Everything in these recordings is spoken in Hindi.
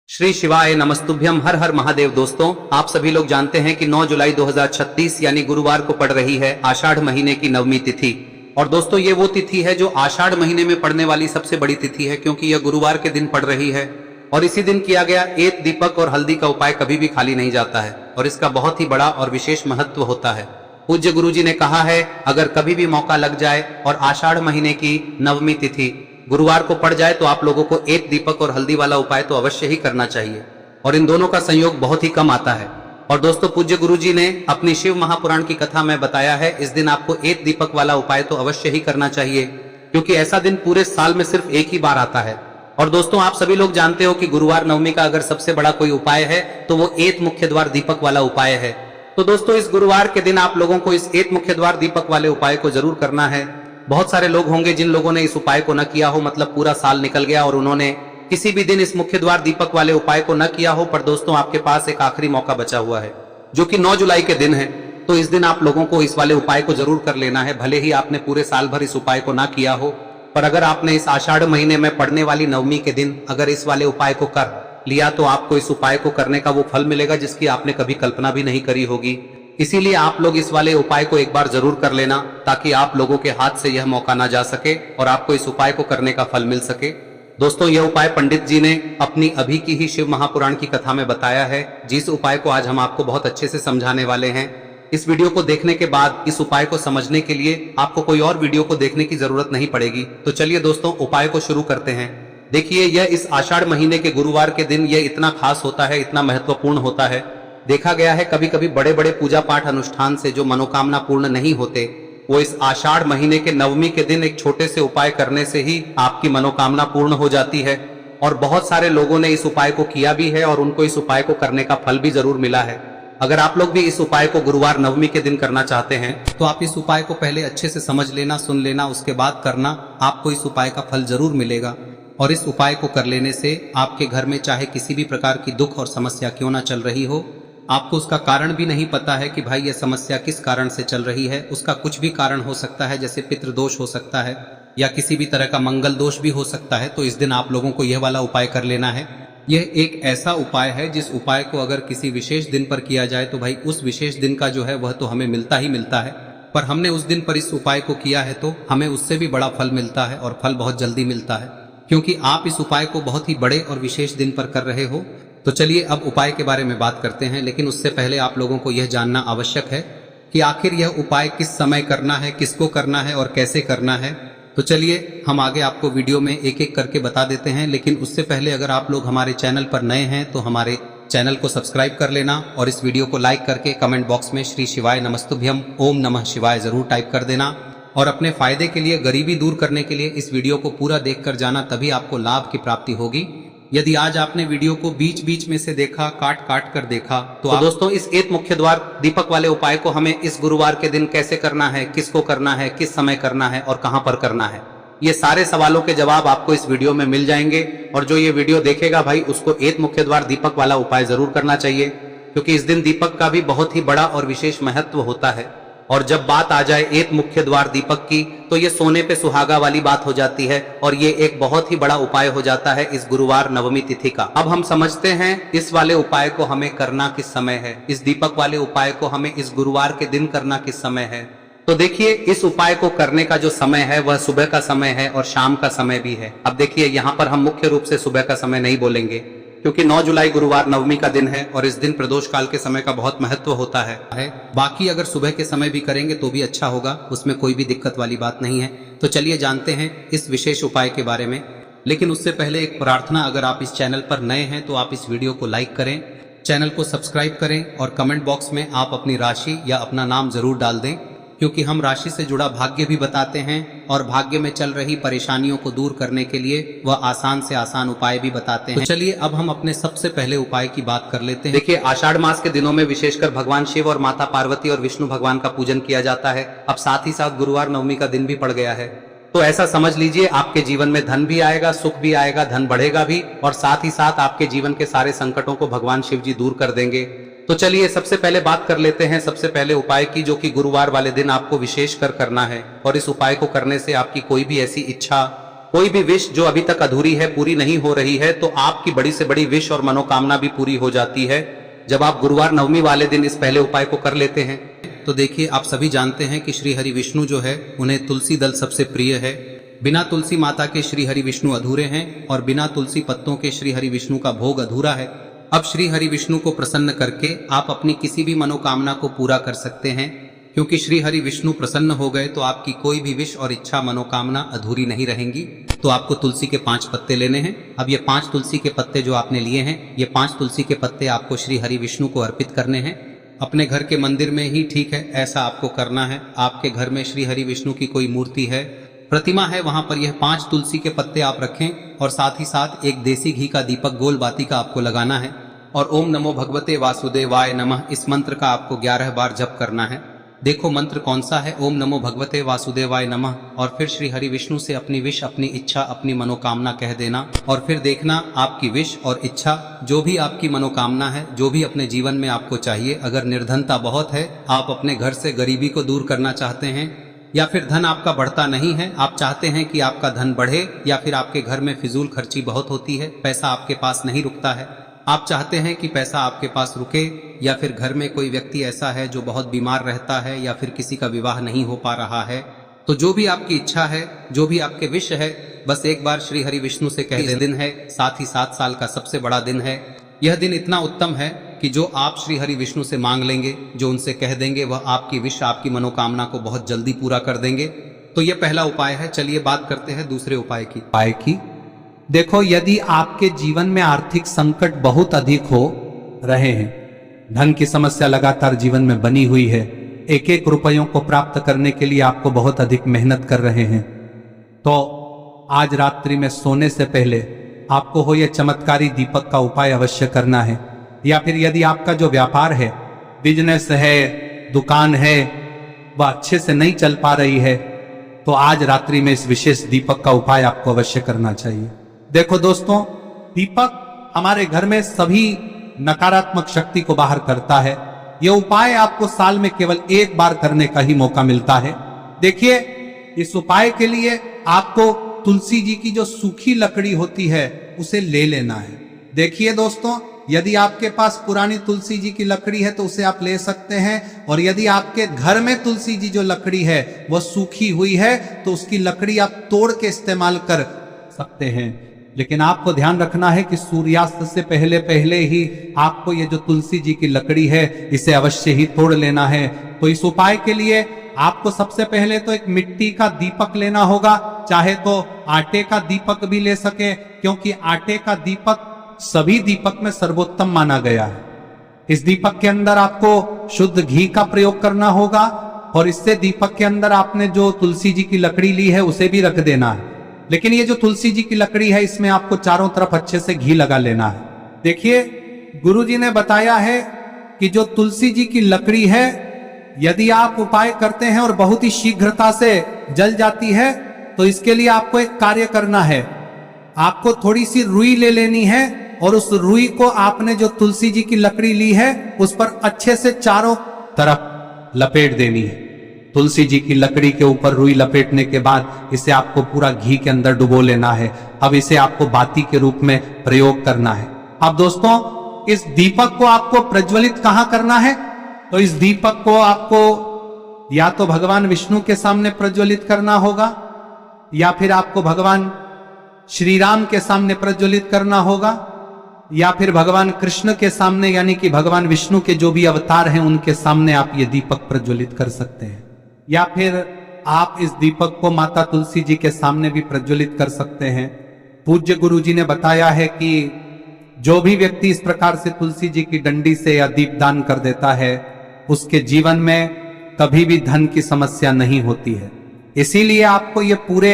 श्री शिवाय नमस्तुभ्यम। हर हर महादेव। दोस्तों, आप सभी लोग जानते हैं कि 9 जुलाई 2036 यानी गुरुवार को पड़ रही है आषाढ़ महीने की नवमी तिथि। और दोस्तों, ये वो तिथि है जो आषाढ़ महीने में पड़ने वाली सबसे बड़ी तिथि है, क्योंकि यह गुरुवार के दिन पड़ रही है। और इसी दिन किया गया एक दीपक और हल्दी का उपाय कभी भी खाली नहीं जाता है और इसका बहुत ही बड़ा और विशेष महत्व होता है। पूज्य गुरु जी ने कहा है, अगर कभी भी मौका लग जाए और आषाढ़ महीने की नवमी तिथि गुरुवार को पड़ जाए तो आप लोगों को एक दीपक और हल्दी वाला उपाय तो अवश्य ही करना चाहिए। और इन दोनों का संयोग बहुत ही कम आता है। और दोस्तों, पूज्य गुरु जी ने अपनी शिव महापुराण की कथा में बताया है, इस दिन आपको एक दीपक वाला उपाय तो अवश्य ही करना चाहिए, क्योंकि ऐसा दिन पूरे साल में सिर्फ एक ही बार आता है। और दोस्तों, आप सभी लोग जानते हो कि गुरुवार नवमी का अगर सबसे बड़ा कोई उपाय है तो वो एक मुख्य द्वार दीपक वाला उपाय है। तो दोस्तों, इस गुरुवार के दिन आप लोगों को इस एक मुख्य द्वार दीपक वाले उपाय को जरूर करना है। बहुत सारे लोग होंगे जिन लोगों ने इस उपाय को न किया हो, मतलब पूरा साल निकल गया और उन्होंने किसी भी दिन इस मुख्य द्वार दीपक वाले उपाय को न किया हो। पर दोस्तों, आपके पास एक आखिरी मौका बचा हुआ है, जो कि 9 जुलाई के दिन है। तो इस दिन आप लोगों को इस वाले उपाय को जरूर कर लेना है, भले ही आपने पूरे साल भर इस उपाय को ना किया हो। पर अगर आपने इस आषाढ़ महीने में पड़ने वाली नवमी के दिन अगर इस वाले उपाय को कर लिया तो आपको इस उपाय को करने का वो फल मिलेगा जिसकी आपने कभी कल्पना भी नहीं करी होगी। इसीलिए आप लोग इस वाले उपाय को एक बार जरूर कर लेना, ताकि आप लोगों के हाथ से यह मौका ना जा सके और आपको इस उपाय को करने का फल मिल सके। दोस्तों, यह उपाय पंडित जी ने अपनी अभी की ही शिव महापुराण की कथा में बताया है, जिस उपाय को आज हम आपको बहुत अच्छे से समझाने वाले हैं। इस वीडियो को देखने के बाद इस उपाय को समझने के लिए आपको कोई और वीडियो को देखने की जरूरत नहीं पड़ेगी। तो चलिए दोस्तों, उपाय को शुरू करते हैं। देखिए, यह इस आषाढ़ महीने के गुरुवार के दिन यह इतना खास होता है, इतना महत्वपूर्ण होता है। देखा गया है कभी कभी बड़े बड़े पूजा पाठ अनुष्ठान से जो मनोकामना पूर्ण नहीं होते, वो इस आषाढ़ महीने के नवमी के दिन एक छोटे से उपाय करने से ही आपकी मनोकामना पूर्ण हो जाती है। और बहुत सारे लोगों ने इस उपाय को किया भी है और उनको इस उपाय को करने का फल भी जरूर मिला है। अगर आप लोग भी इस उपाय को गुरुवार नवमी के दिन करना चाहते हैं तो आप इस उपाय को पहले अच्छे से समझ लेना, सुन लेना, उसके बाद करना। आपको इस उपाय का फल जरूर मिलेगा। और इस उपाय को कर लेने से आपके घर में चाहे किसी भी प्रकार की दुख और समस्या क्यों ना चल रही हो, आपको उसका कारण भी नहीं पता है कि भाई यह समस्या किस कारण से चल रही है, उसका कुछ भी कारण हो सकता है, जैसे पितृदोष हो सकता है या किसी भी तरह का मंगल दोष भी हो सकता है। तो इस दिन आप लोगों को यह वाला उपाय कर लेना है। यह एक ऐसा उपाय है जिस उपाय को अगर किसी विशेष दिन पर किया जाए तो भाई उस विशेष दिन का जो है वह तो हमें मिलता ही मिलता है। पर हमने उस दिन पर इस उपाय को किया है तो हमें उससे भी बड़ा फल मिलता है और फल बहुत जल्दी मिलता है, क्योंकि आप इस उपाय को बहुत ही बड़े और विशेष दिन पर कर रहे हो। तो चलिए अब उपाय के बारे में बात करते हैं, लेकिन उससे पहले आप लोगों को यह जानना आवश्यक है कि आखिर यह उपाय किस समय करना है, किसको करना है और कैसे करना है। तो चलिए हम आगे आपको वीडियो में एक एक करके बता देते हैं, लेकिन उससे पहले अगर आप लोग हमारे चैनल पर नए हैं तो हमारे चैनल को सब्सक्राइब कर लेना और इस वीडियो को लाइक करके कमेंट बॉक्स में श्री शिवाय नमस्तुभ्यम ओम नमः शिवाय जरूर टाइप कर देना। और अपने फायदे के लिए, गरीबी दूर करने के लिए इस वीडियो को पूरा देखकर जाना, तभी आपको लाभ की प्राप्ति होगी। यदि आज आपने वीडियो को बीच बीच में से देखा, काट काट कर देखा, तो दोस्तों, इस एक मुख्य द्वार दीपक वाले उपाय को हमें इस गुरुवार के दिन कैसे करना है, किसको करना है, किस समय करना है और कहां पर करना है, ये सारे सवालों के जवाब आपको इस वीडियो में मिल जाएंगे। और जो ये वीडियो देखेगा भाई, उसको एक मुख्य द्वार दीपक वाला उपाय जरूर करना चाहिए, क्योंकि इस दिन दीपक का भी बहुत ही बड़ा और विशेष महत्व होता है। और जब बात आ जाए एक मुख्य द्वार दीपक की, तो ये सोने पे सुहागा वाली बात हो जाती है और ये एक बहुत ही बड़ा उपाय हो जाता है इस गुरुवार नवमी तिथि का। अब हम समझते हैं इस वाले उपाय को हमें करना किस समय है, इस दीपक वाले उपाय को हमें इस गुरुवार के दिन करना किस समय है। तो देखिए, इस उपाय को करने का जो समय है वह सुबह का समय है और शाम का समय भी है। अब देखिए, यहाँ पर हम मुख्य रूप से सुबह का समय नहीं बोलेंगे, क्योंकि 9 जुलाई गुरुवार नवमी का दिन है और इस दिन प्रदोष काल के समय का बहुत महत्व होता है। बाकी अगर सुबह के समय भी करेंगे तो भी अच्छा होगा, उसमें कोई भी दिक्कत वाली बात नहीं है। तो चलिए जानते हैं इस विशेष उपाय के बारे में। लेकिन उससे पहले एक प्रार्थना, अगर आप इस चैनल पर नए हैं तो आप इस वीडियो को लाइक करें, चैनल को सब्सक्राइब करें और कमेंट बॉक्स में आप अपनी राशि या अपना नाम जरूर डाल दें, क्योंकि हम राशि से जुड़ा भाग्य भी बताते हैं और भाग्य में चल रही परेशानियों को दूर करने के लिए वह आसान से आसान उपाय भी बताते हैं। तो चलिए अब हम अपने सबसे पहले उपाय की बात कर लेते हैं। देखिए, आषाढ़ मास के दिनों में विशेषकर भगवान शिव और माता पार्वती और विष्णु भगवान का पूजन किया जाता है। अब साथ ही साथ गुरुवार नवमी का दिन भी पड़ गया है, तो ऐसा समझ लीजिए आपके जीवन में धन भी आएगा, सुख भी आएगा, धन बढ़ेगा भी, और साथ ही साथ आपके जीवन के सारे संकटों को भगवान शिव जी दूर कर देंगे। तो चलिए सबसे पहले बात कर लेते हैं सबसे पहले उपाय की, जो कि गुरुवार वाले दिन आपको विशेष कर करना है। और इस उपाय को करने से आपकी कोई भी ऐसी इच्छा कोई भी विश जो अभी तक अधूरी है, पूरी नहीं हो रही है, तो आपकी बड़ी से बड़ी विश और मनोकामना भी पूरी हो जाती है जब आप गुरुवार नवमी वाले दिन इस पहले उपाय को कर लेते हैं। तो देखिए, आप सभी जानते हैं कि श्री हरि विष्णु जो है उन्हें तुलसी दल सबसे प्रिय है। बिना तुलसी माता के श्री हरि विष्णु अधूरे हैं और बिना तुलसी पत्तों के श्री हरि विष्णु का भोग अधूरा है। अब श्री हरि विष्णु को प्रसन्न करके आप अपनी किसी भी मनोकामना को पूरा कर सकते हैं, क्योंकि श्री हरि विष्णु प्रसन्न हो गए तो आपकी कोई भी विश और इच्छा मनोकामना अधूरी नहीं रहेंगी। तो आपको तुलसी के 5 पत्ते लेने हैं। अब ये 5 तुलसी के पत्ते जो आपने लिए हैं, ये 5 तुलसी के पत्ते आपको श्री हरि विष्णु को अर्पित करने हैं। अपने घर के मंदिर में ही ठीक है, ऐसा आपको करना है। आपके घर में श्री हरि विष्णु की कोई मूर्ति है, प्रतिमा है, वहां पर यह 5 तुलसी के पत्ते आप रखें और साथ ही साथ एक देसी घी का दीपक गोल बाती का आपको लगाना है और ओम नमो भगवते वासुदेवाय नमः इस मंत्र का आपको 11 बार जप करना है। देखो मंत्र कौन सा है, ओम नमो भगवते वासुदेवाय नमः, और फिर श्री हरि विष्णु से अपनी विश, अपनी इच्छा, अपनी मनोकामना कह देना और फिर देखना आपकी विश और इच्छा, जो भी आपकी मनोकामना है, जो भी अपने जीवन में आपको चाहिए। अगर निर्धनता बहुत है, आप अपने घर से गरीबी को दूर करना चाहते हैं, या फिर धन आपका बढ़ता नहीं है, आप चाहते हैं कि आपका धन बढ़े, या फिर आपके घर में फिजूल खर्ची बहुत होती है, पैसा आपके पास नहीं रुकता है, आप चाहते हैं कि पैसा आपके पास रुके, या फिर घर में कोई व्यक्ति ऐसा है जो बहुत बीमार रहता है, या फिर किसी का विवाह नहीं हो पा रहा है, तो जो भी आपकी इच्छा है, जो भी आपके विश है, बस एक बार श्री हरि विष्णु से कह दिन है। साथ ही 7 साल का सबसे बड़ा दिन है। यह दिन इतना उत्तम है कि जो आप श्री हरि विष्णु से मांग लेंगे, जो उनसे कह देंगे, वह आपकी विश, आपकी मनोकामना को बहुत जल्दी पूरा कर देंगे। तो यह पहला उपाय है। चलिए बात करते हैं दूसरे उपाय की। देखो, यदि आपके जीवन में आर्थिक संकट बहुत अधिक हो रहे हैं, धन की समस्या लगातार जीवन में बनी हुई है, एक एक रुपयों को प्राप्त करने के लिए आपको बहुत अधिक मेहनत कर रहे हैं, तो आज रात्रि में सोने से पहले आपको हो यह चमत्कारी दीपक का उपाय अवश्य करना है। या फिर यदि आपका जो व्यापार है, बिजनेस है, दुकान है, वह अच्छे से नहीं चल पा रही है, तो आज रात्रि में इस विशेष दीपक का उपाय आपको अवश्य करना चाहिए। देखो दोस्तों, दीपक हमारे घर में सभी नकारात्मक शक्ति को बाहर करता है। यह उपाय आपको साल में केवल 1 बार करने का ही मौका मिलता है। देखिए, इस उपाय के लिए आपको तुलसी जी की जो सूखी लकड़ी होती है उसे ले लेना है। देखिए दोस्तों, यदि आपके पास पुरानी तुलसी जी की लकड़ी है तो उसे आप ले सकते हैं, और यदि आपके घर में तुलसी जी जो लकड़ी है वह सूखी हुई है तो उसकी लकड़ी आप तोड़ के इस्तेमाल कर सकते हैं। लेकिन आपको ध्यान रखना है कि सूर्यास्त से पहले पहले ही आपको ये जो तुलसी जी की लकड़ी है इसे अवश्य ही तोड़ लेना है। तो इस उपाय के लिए आपको सबसे पहले तो एक मिट्टी का दीपक लेना होगा, चाहे तो आटे का दीपक भी ले सके, क्योंकि आटे का दीपक सभी दीपक में सर्वोत्तम माना गया है। इस दीपक के अंदर आपको शुद्ध घी का प्रयोग करना होगा, और इससे दीपक के अंदर आपने जो तुलसी जी की लकड़ी ली है उसे भी रख देना है। लेकिन ये जो तुलसी जी की लकड़ी है, इसमें आपको चारों तरफ अच्छे से घी लगा लेना है। देखिए, गुरुजी ने बताया है कि जो तुलसी जी की लकड़ी है, यदि आप उपाय करते हैं और बहुत ही शीघ्रता से जल जाती है, तो इसके लिए आपको एक कार्य करना है। आपको थोड़ी सी रुई ले लेनी है और उस रुई को आपने जो तुलसी जी की लकड़ी ली है उस पर अच्छे से चारों तरफ लपेट देनी है। तुलसी जी की लकड़ी के ऊपर रुई लपेटने के बाद इसे आपको पूरा घी के अंदर डुबो लेना है। अब इसे आपको बाती के रूप में प्रयोग करना है। अब दोस्तों, इस दीपक को आपको प्रज्वलित कहां करना है? तो इस दीपक को आपको या तो भगवान विष्णु के सामने प्रज्वलित करना होगा, या फिर आपको भगवान श्री राम के सामने प्रज्वलित करना होगा, या फिर भगवान कृष्ण के सामने, यानी कि भगवान विष्णु के जो भी अवतार हैं उनके सामने आप ये दीपक प्रज्वलित कर सकते हैं। या फिर आप इस दीपक को माता तुलसी जी के सामने भी प्रज्वलित कर सकते हैं। पूज्य गुरु जी ने बताया है कि जो भी व्यक्ति इस प्रकार से तुलसी जी की डंडी से या दीपदान कर देता है, उसके जीवन में कभी भी धन की समस्या नहीं होती है। इसीलिए आपको ये पूरे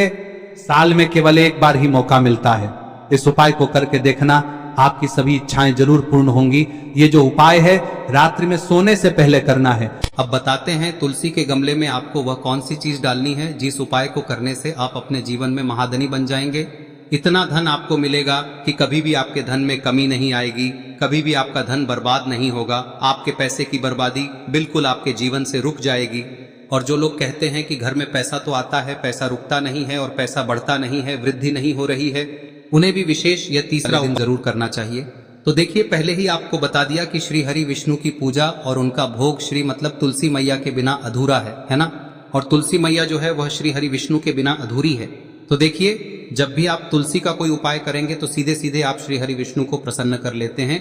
साल में केवल 1 बार ही मौका मिलता है। इस उपाय को करके देखना, आपकी सभी इच्छाएं जरूर पूर्ण होंगी। ये जो उपाय है रात्रि में सोने से पहले करना है। अब बताते हैं तुलसी के गमले में आपको वह कौन सी चीज डालनी है जिस उपाय को करने से आप अपने जीवन में महाधनी बन जाएंगे। इतना धन आपको मिलेगा कि कभी भी आपके धन में कमी नहीं आएगी, कभी भी आपका धन बर्बाद नहीं होगा। आपके पैसे की बर्बादी बिल्कुल आपके जीवन से रुक जाएगी। और जो लोग कहते हैं कि घर में पैसा तो आता है, पैसा रुकता नहीं है और पैसा बढ़ता नहीं है, वृद्धि नहीं हो रही है, उन्हें भी विशेष यह तीसरा दिन जरूर करना चाहिए। तो देखिए, पहले ही आपको बता दिया कि श्री हरि विष्णु की पूजा और उनका भोग श्री मतलब तुलसी मैया के बिना अधूरा है ना। और तुलसी मैया जो है वह श्री हरि विष्णु के बिना अधूरी है। तो देखिए, जब भी आप तुलसी का कोई उपाय करेंगे तो सीधे सीधे आप श्री हरि विष्णु को प्रसन्न कर लेते हैं।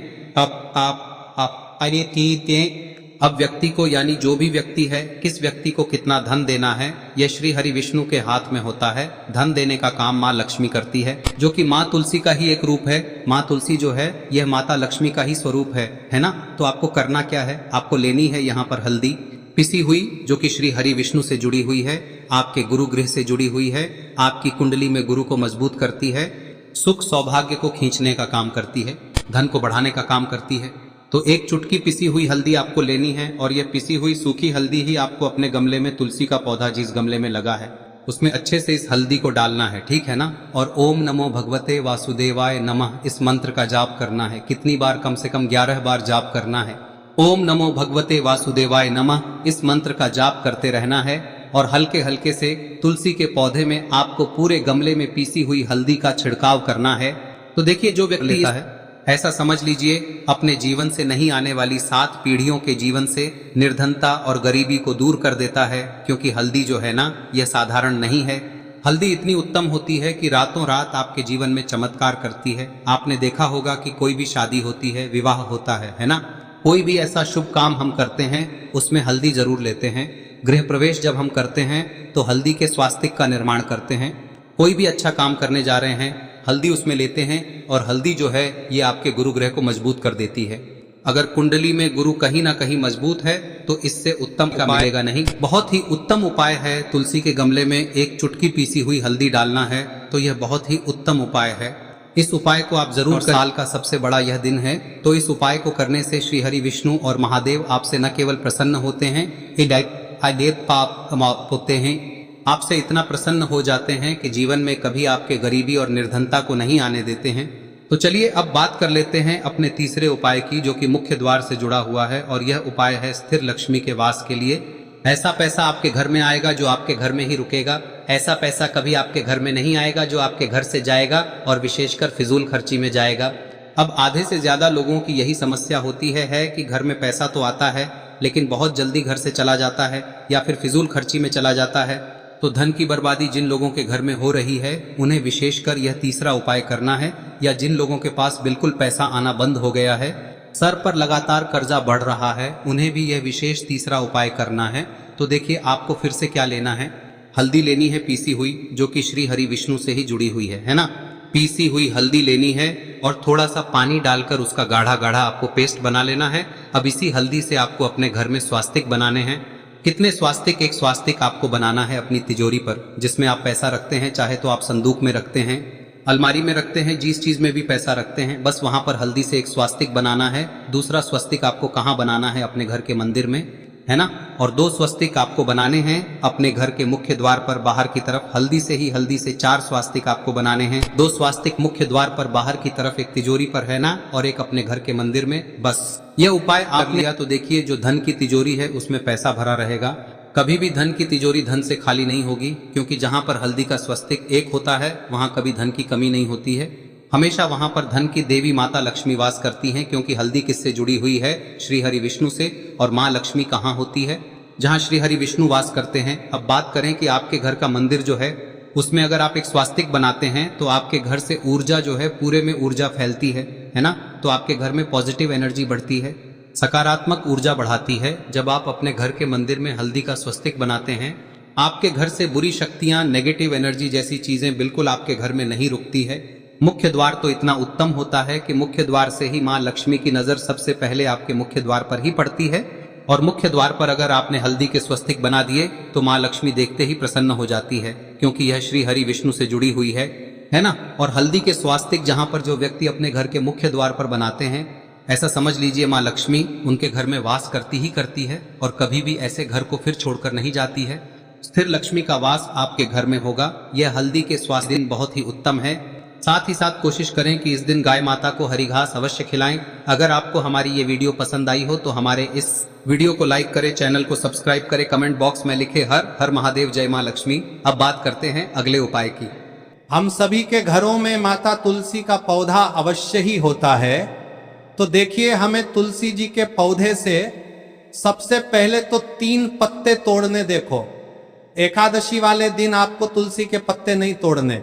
अब व्यक्ति को, यानी जो भी व्यक्ति है, किस व्यक्ति को कितना धन देना है, यह श्री हरि विष्णु के हाथ में होता है। धन देने का काम माँ लक्ष्मी करती है, जो कि माँ तुलसी का ही एक रूप है। माँ तुलसी जो है यह माता लक्ष्मी का ही स्वरूप है ना। तो आपको करना क्या है, आपको लेनी है यहाँ पर हल्दी पिसी हुई, जो कि श्री हरि विष्णु से जुड़ी हुई है, आपके गुरु गृह से जुड़ी हुई है, आपकी कुंडली में गुरु को मजबूत करती है, सुख सौभाग्य को खींचने का काम करती है, धन को बढ़ाने का काम करती है। तो एक चुटकी पिसी हुई हल्दी आपको लेनी है और यह पिसी हुई सूखी हल्दी ही आपको अपने गमले में, तुलसी का पौधा जिस गमले में लगा है उसमें अच्छे से इस हल्दी को डालना है, ठीक है ना। और ओम नमो भगवते वासुदेवाय नमः इस मंत्र का जाप करना है। कितनी बार? कम से कम 11 बार जाप करना है। ओम नमो भगवते वासुदेवाय नमः इस मंत्र का जाप करते रहना है और हल्के हल्के से तुलसी के पौधे में आपको पूरे गमले में पीसी हुई हल्दी का छिड़काव करना है। तो देखिए, जो व्यक्ति लेता है, ऐसा समझ लीजिए अपने जीवन से नहीं आने वाली 7 पीढ़ियों के जीवन से निर्धनता और गरीबी को दूर कर देता है। क्योंकि हल्दी जो है ना, यह साधारण नहीं है। हल्दी इतनी उत्तम होती है कि रातों रात आपके जीवन में चमत्कार करती है। आपने देखा होगा कि कोई भी शादी होती है, विवाह होता है ना, कोई भी ऐसा शुभ काम हम करते हैं उसमें हल्दी जरूर लेते हैं। गृह प्रवेश जब हम करते हैं तो हल्दी के स्वास्तिक का निर्माण करते हैं। कोई भी अच्छा काम करने जा रहे हैं, हल्दी उसमें लेते हैं और हल्दी जो है ये आपके गुरु ग्रह को मजबूत कर देती है। अगर कुंडली में गुरु कहीं ना कहीं मजबूत है तो इससे उत्तम का मिलेगा नहीं। बहुत ही उत्तम उपाय है, तुलसी के गमले में एक चुटकी पीसी हुई हल्दी डालना है। तो यह बहुत ही उत्तम उपाय है। इस उपाय को आप जरूर, साल का सबसे बड़ा यह दिन है, तो इस उपाय को करने से श्री हरि विष्णु और महादेव आपसे न केवल प्रसन्न होते हैं, पाप होते हैं, आपसे इतना प्रसन्न हो जाते हैं कि जीवन में कभी आपके गरीबी और निर्धनता को नहीं आने देते हैं। तो चलिए अब बात कर लेते हैं अपने तीसरे उपाय की, जो कि मुख्य द्वार से जुड़ा हुआ है। और यह उपाय है स्थिर लक्ष्मी के वास के लिए। ऐसा पैसा आपके घर में आएगा जो आपके घर में ही रुकेगा। ऐसा पैसा कभी आपके घर में नहीं आएगा जो आपके घर से जाएगा और विशेषकर फिजूल खर्ची में जाएगा। अब आधे से ज्यादा लोगों की यही समस्या होती है कि घर में पैसा तो आता है लेकिन बहुत जल्दी घर से चला जाता है या फिर फिजूल खर्ची में चला जाता है। तो धन की बर्बादी जिन लोगों के घर में हो रही है उन्हें विशेषकर यह तीसरा उपाय करना है। या जिन लोगों के पास बिल्कुल पैसा आना बंद हो गया है, सर पर लगातार कर्जा बढ़ रहा है, उन्हें भी यह विशेष तीसरा उपाय करना है। तो देखिए, आपको फिर से क्या लेना है, हल्दी लेनी है पीसी हुई, जो कि श्री हरि विष्णु से ही जुड़ी हुई है ना। पीसी हुई हल्दी लेनी है और थोड़ा सा पानी डालकर उसका गाढ़ा गाढ़ा आपको पेस्ट बना लेना है। अब इसी हल्दी से आपको अपने घर में स्वास्तिक बनाने हैं। कितने स्वास्तिक? एक स्वास्तिक आपको बनाना है अपनी तिजोरी पर, जिसमें आप पैसा रखते हैं। चाहे तो आप संदूक में रखते हैं, अलमारी में रखते हैं, जिस चीज में भी पैसा रखते हैं, बस वहां पर हल्दी से एक स्वास्तिक बनाना है। दूसरा स्वस्तिक आपको कहाँ बनाना है? अपने घर के मंदिर में, है ना। और 2 स्वस्तिक आपको बनाने हैं अपने घर के मुख्य द्वार पर बाहर की तरफ। हल्दी से 4 स्वास्तिक आपको बनाने हैं। 2 स्वास्तिक मुख्य द्वार पर बाहर की तरफ, एक तिजोरी पर, है ना, और एक अपने घर के मंदिर में। बस यह उपाय आप लिया तो देखिए, जो धन की तिजोरी है उसमें पैसा भरा रहेगा। कभी भी धन की तिजोरी धन से खाली नहीं होगी, क्योंकि जहां पर हल्दी का स्वस्तिक एक होता है वहां कभी धन की कमी नहीं होती है। हमेशा वहां पर धन की देवी माता लक्ष्मी वास करती हैं, क्योंकि हल्दी किससे जुड़ी हुई है? श्री हरि विष्णु से। और माँ लक्ष्मी कहाँ होती है? जहाँ श्री हरि विष्णु वास करते हैं। अब बात करें कि आपके घर का मंदिर जो है उसमें अगर आप एक स्वास्तिक बनाते हैं तो आपके घर से ऊर्जा जो है, पूरे में ऊर्जा फैलती है ना। तो आपके घर में पॉजिटिव एनर्जी बढ़ती है, सकारात्मक ऊर्जा बढ़ाती है। जब आप अपने घर के मंदिर में हल्दी का स्वस्तिक बनाते हैं, आपके घर से बुरी शक्तियां, नेगेटिव एनर्जी जैसी चीजें बिल्कुल आपके घर में नहीं रुकती है। मुख्य द्वार तो इतना उत्तम होता है कि मुख्य द्वार से ही माँ लक्ष्मी की नजर सबसे पहले आपके मुख्य द्वार पर ही पड़ती है। और मुख्य द्वार पर अगर आपने हल्दी के स्वस्तिक बना दिए तो माँ लक्ष्मी देखते ही प्रसन्न हो जाती है, क्योंकि यह श्री हरि विष्णु से जुड़ी हुई है ना। और हल्दी के स्वास्तिक जहां पर जो व्यक्ति अपने घर के मुख्य द्वार पर बनाते हैं, ऐसा समझ लीजिए माँ लक्ष्मी उनके घर में वास करती ही करती है और कभी भी ऐसे घर को फिर छोड़कर नहीं जाती है। स्थिर लक्ष्मी का वास आपके घर में होगा। यह हल्दी के स्वास्तिक बहुत ही उत्तम है। साथ ही साथ कोशिश करें कि इस दिन गाय माता को हरी घास अवश्य खिलाएं। अगर आपको हमारी ये वीडियो पसंद आई हो तो हमारे इस वीडियो को लाइक करें, चैनल को सब्सक्राइब करें, कमेंट बॉक्स में लिखे हर हर महादेव, जय मां लक्ष्मी। अब बात करते हैं अगले उपाय की। हम सभी के घरों में माता तुलसी का पौधा अवश्य ही होता है। तो देखिए, हमें तुलसी जी के पौधे से सबसे पहले तो 3 पत्ते तोड़ने। देखो, एकादशी वाले दिन आपको तुलसी के पत्ते नहीं तोड़ने।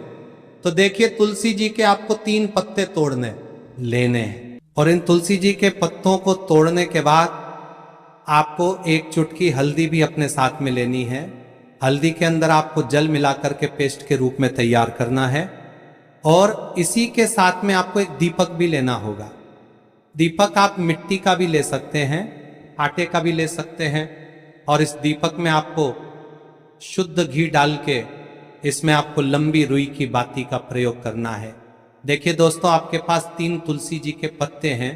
तो देखिए, तुलसी जी के आपको 3 पत्ते तोड़ने लेने हैं। और इन तुलसी जी के पत्तों को तोड़ने के बाद आपको 1 चुटकी हल्दी भी अपने साथ में लेनी है। हल्दी के अंदर आपको जल मिलाकर के पेस्ट के रूप में तैयार करना है। और इसी के साथ में आपको एक दीपक भी लेना होगा। दीपक आप मिट्टी का भी ले सकते हैं, आटे का भी ले सकते हैं। और इस दीपक में आपको शुद्ध घी डाल के इसमें आपको लंबी रुई की बाती का प्रयोग करना है। देखिए दोस्तों, आपके पास 3 तुलसी जी के पत्ते हैं।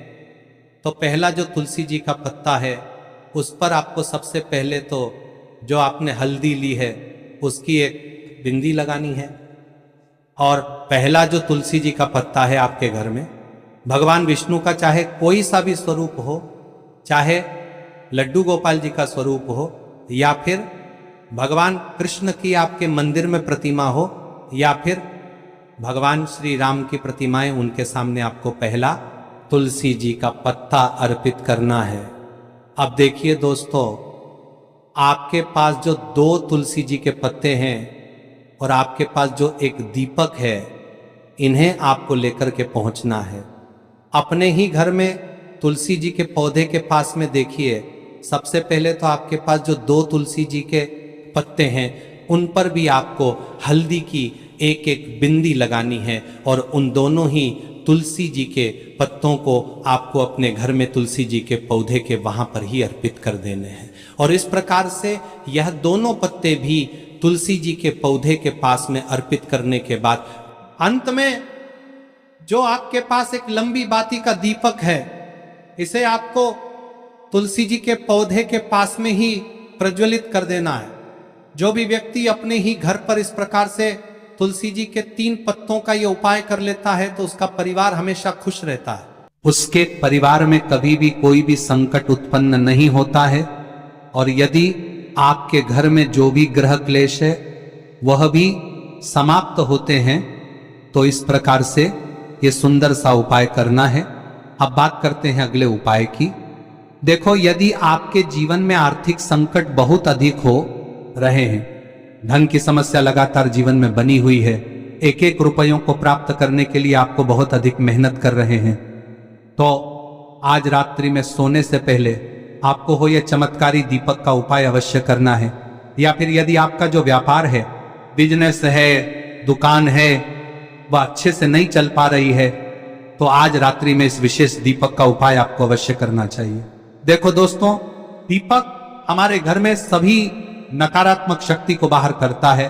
तो पहला जो तुलसी जी का पत्ता है उस पर आपको सबसे पहले तो जो आपने हल्दी ली है उसकी एक बिंदी लगानी है। और पहला जो तुलसी जी का पत्ता है आपके घर में, भगवान विष्णु का चाहे कोई सा भी स्वरूप हो, चाहे लड्डू गोपाल जी का स्वरूप हो, या फिर भगवान कृष्ण की आपके मंदिर में प्रतिमा हो, या फिर भगवान श्री राम की प्रतिमाएं, उनके सामने आपको पहला तुलसी जी का पत्ता अर्पित करना है। अब देखिए दोस्तों, आपके पास जो 2 तुलसी जी के पत्ते हैं और आपके पास जो एक दीपक है, इन्हें आपको लेकर के पहुंचना है। अपने ही घर में तुलसी जी के पौधे के पास में देखिए, सबसे पहले तो आपके पास जो 2 तुलसी जी के पत्ते हैं उन पर भी आपको हल्दी की एक एक बिंदी लगानी है। और उन दोनों ही तुलसी जी के पत्तों को आपको अपने घर में तुलसी जी के पौधे के वहां पर ही अर्पित कर देने हैं। और इस प्रकार से यह दोनों पत्ते भी तुलसी जी के पौधे के पास में अर्पित करने के बाद अंत में जो आपके पास एक लंबी बाती का दीपक है, इसे आपको तुलसी जी के पौधे के पास में ही प्रज्वलित कर देना है। जो भी व्यक्ति अपने ही घर पर इस प्रकार से तुलसी जी के 3 पत्तों का यह उपाय कर लेता है तो उसका परिवार हमेशा खुश रहता है। उसके परिवार में कभी भी कोई भी संकट उत्पन्न नहीं होता है। और यदि आपके घर में जो भी ग्रह क्लेश है वह भी समाप्त होते हैं। तो इस प्रकार से ये सुंदर सा उपाय करना है। अब बात करते हैं अगले उपाय की। देखो, यदि आपके जीवन में आर्थिक संकट बहुत अधिक हो रहे हैं, धन की समस्या लगातार जीवन में बनी हुई है, एक एक रुपयों को प्राप्त करने के लिए आपको बहुत अधिक मेहनत कर रहे हैं, तो आज रात्रि में सोने से पहले आपको हो यह चमत्कारी दीपक का उपाय अवश्य करना है। या फिर यदि आपका जो व्यापार है, बिजनेस है, दुकान है, वह अच्छे से नहीं चल पा रही है, तो आज रात्रि में इस विशेष दीपक का उपाय आपको अवश्य करना चाहिए। देखो दोस्तों, दीपक हमारे घर में सभी नकारात्मक शक्ति को बाहर करता है।